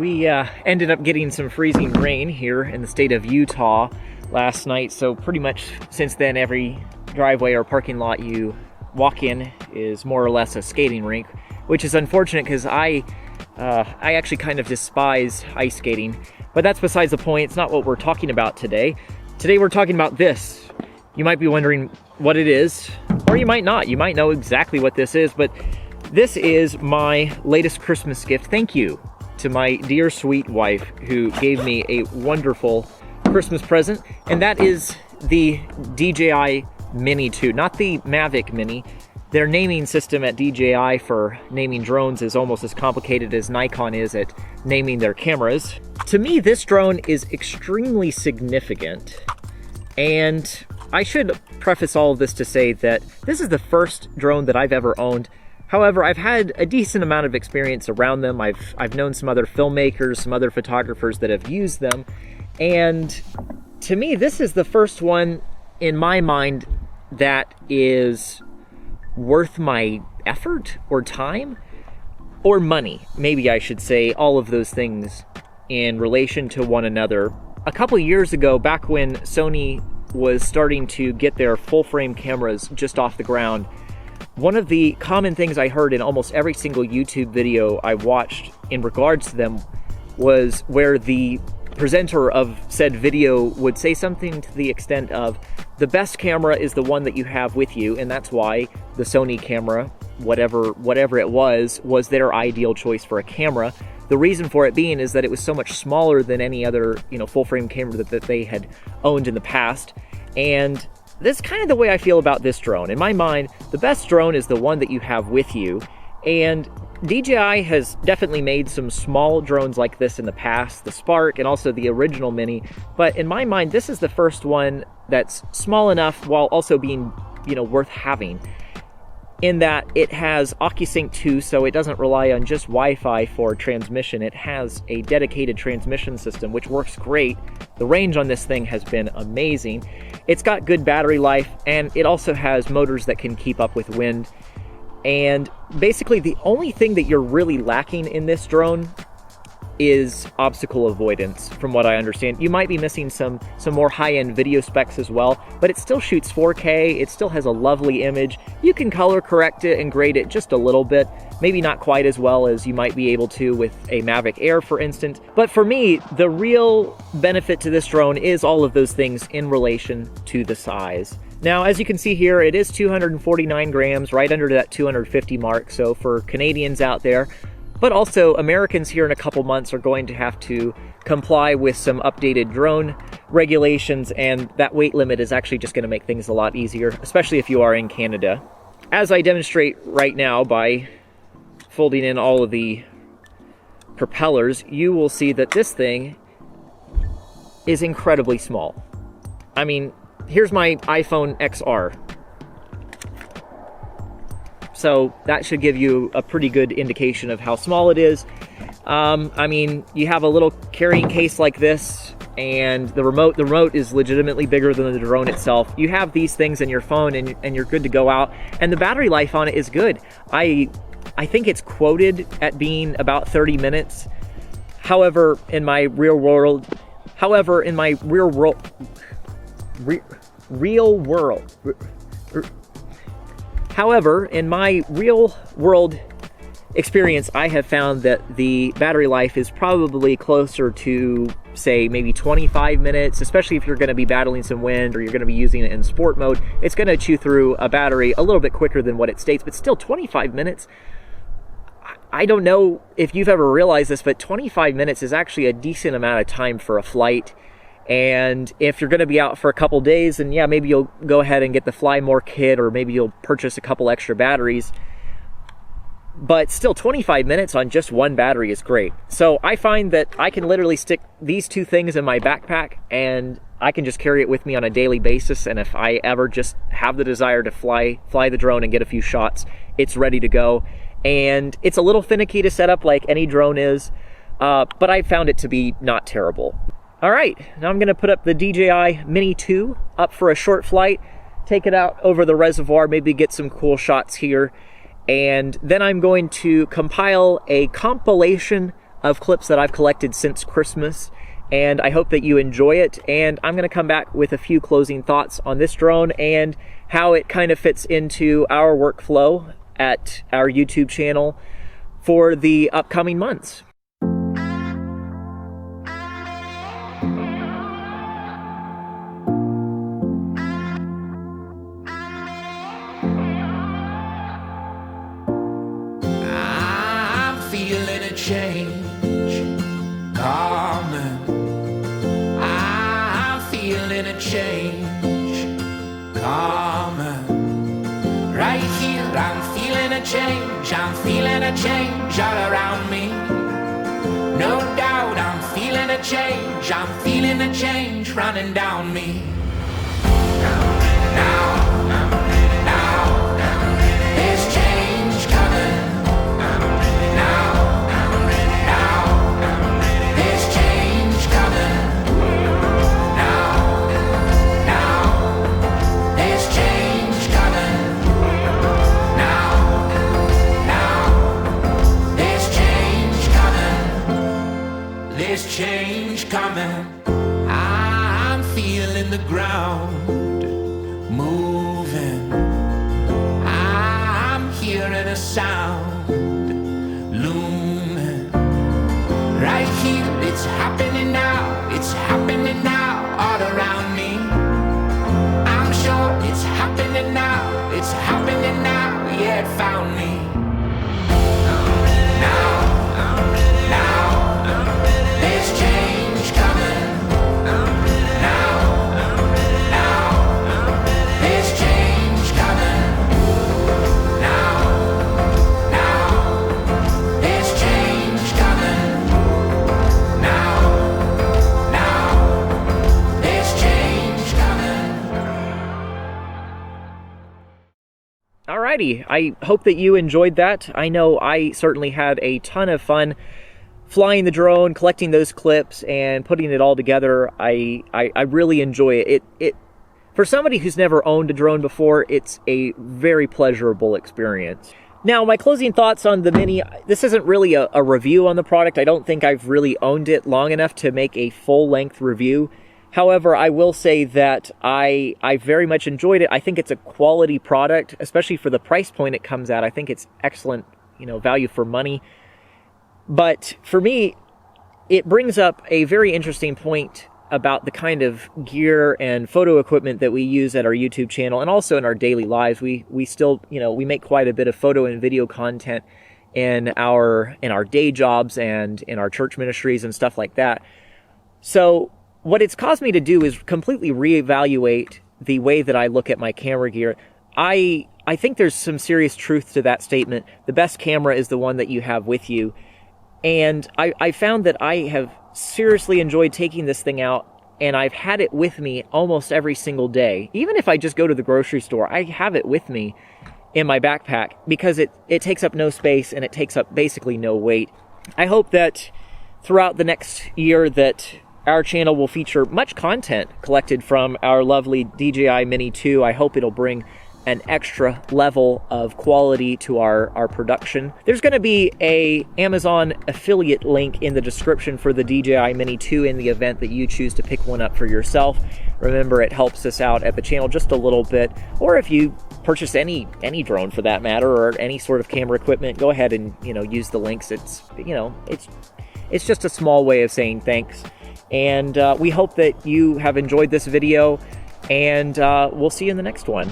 We ended up getting some freezing rain here in the state of Utah last night, so pretty much since then every driveway or parking lot you walk in is more or less a skating rink, which is unfortunate because I actually kind of despise ice skating, but that's besides the point. It's not what we're talking about today. Today we're talking about this. You might be wondering what it is, or you might not. You might know exactly what this is, but this is my latest Christmas gift. Thank you to my dear sweet wife who gave me a wonderful Christmas present, and that is the DJI Mini 2, not the Mavic Mini. Their naming system at DJI for naming drones is almost as complicated as Nikon is at naming their cameras. To me, this drone is extremely significant, and I should preface all of this to say that this is the first drone that I've ever owned. However, I've had a decent amount of experience around them. I've known some other filmmakers, some other photographers that have used them, and to me, this is the first one in my mind that is worth my effort or time or money. Maybe I should say all of those things in relation to one another. A couple years ago, back when Sony was starting to get their full-frame cameras just off the ground, one of the common things I heard in almost every single YouTube video I watched in regards to them was where the presenter of said video would say something to the extent of, the best camera is the one that you have with you, and that's why the Sony camera, whatever it was their ideal choice for a camera. The reason for it being is that it was so much smaller than any other, full-frame camera that they had owned in the past. And this is kind of the way I feel about this drone. In my mind, the best drone is the one that you have with you. And DJI has definitely made some small drones like this in the past, the Spark and also the original Mini. But in my mind, this is the first one that's small enough while also being, worth having. In that it has OcuSync 2, so it doesn't rely on just Wi-Fi for transmission. It has a dedicated transmission system, which works great. The range on this thing has been amazing. It's got good battery life, and it also has motors that can keep up with wind. And basically the only thing that you're really lacking in this drone is obstacle avoidance, from what I understand. You might be missing some more high-end video specs as well, but it still shoots 4K, it still has a lovely image. You can color correct it and grade it just a little bit, maybe not quite as well as you might be able to with a Mavic Air, for instance. But for me, the real benefit to this drone is all of those things in relation to the size. Now, as you can see here, it is 249 grams, right under that 250 mark, so for Canadians out there, but also Americans here in a couple months are going to have to comply with some updated drone regulations, and that weight limit is actually just going to make things a lot easier, especially if you are in Canada. As I demonstrate right now by folding in all of the propellers, you will see that this thing is incredibly small. I mean, here's my iPhone XR. So that should give you a pretty good indication of how small it is. I mean, you have a little carrying case like this, and the remote is legitimately bigger than the drone itself. You have these things in your phone, and you're good to go out. And the battery life on it is good. I think it's quoted at being about 30 minutes. However, in my real world, experience, I have found that the battery life is probably closer to, say, maybe 25 minutes, especially if you're going to be battling some wind or you're going to be using it in sport mode. It's going to chew through a battery a little bit quicker than what it states, but still 25 minutes. I don't know if you've ever realized this, but 25 minutes is actually a decent amount of time for a flight. And if you're going to be out for a couple days, then yeah, maybe you'll go ahead and get the Fly More kit, or maybe you'll purchase a couple extra batteries. But still, 25 minutes on just one battery is great. So I find that I can literally stick these two things in my backpack, and I can just carry it with me on a daily basis. And if I ever just have the desire to fly the drone and get a few shots, it's ready to go. And it's a little finicky to set up like any drone is, but I found it to be not terrible. All right, now I'm gonna put up the DJI Mini 2 up for a short flight, take it out over the reservoir, maybe get some cool shots here, and then I'm going to compile a compilation of clips that I've collected since Christmas, and I hope that you enjoy it. And I'm going to come back with a few closing thoughts on this drone and how it kind of fits into our workflow at our YouTube channel for the upcoming months. Feeling a change coming. I'm feeling a change coming. Right here, I'm feeling a change. I'm feeling a change all around me. No doubt, I'm feeling a change. I'm feeling a change running down me. Now, there's change coming. There's change coming. I'm feeling the ground moving. I'm hearing a sound looming. Right here, it's happening now. It's happening now all around me. I'm sure it's happening now. It's happening now. Yeah, it found me. Alrighty, I hope that you enjoyed that. I know I certainly had a ton of fun flying the drone, collecting those clips, and putting it all together. I really enjoy it. It for somebody who's never owned a drone before, it's a very pleasurable experience. Now, my closing thoughts on the Mini. This isn't really a review on the product. I don't think I've really owned it long enough to make a full-length review. However, I will say that I very much enjoyed it. I think it's a quality product, especially for the price point it comes at. I think it's excellent, value for money. But for me, it brings up a very interesting point about the kind of gear and photo equipment that we use at our YouTube channel and also in our daily lives. We still, we make quite a bit of photo and video content in our day jobs and in our church ministries and stuff like that. So what it's caused me to do is completely reevaluate the way that I look at my camera gear. I think there's some serious truth to that statement. The best camera is the one that you have with you. And I found that I have seriously enjoyed taking this thing out, and I've had it with me almost every single day. Even if I just go to the grocery store, I have it with me in my backpack because it takes up no space and it takes up basically no weight. I hope that throughout the next year that our channel will feature much content collected from our lovely DJI Mini 2. I hope it'll bring an extra level of quality to our production. There's going to be a Amazon affiliate link in the description for the DJI Mini 2 in the event that you choose to pick one up for yourself. Remember, it helps us out at the channel just a little bit. Or if you purchase any drone for that matter, or any sort of camera equipment, go ahead and use the links. It's it's just a small way of saying thanks. And we hope that you have enjoyed this video, and we'll see you in the next one.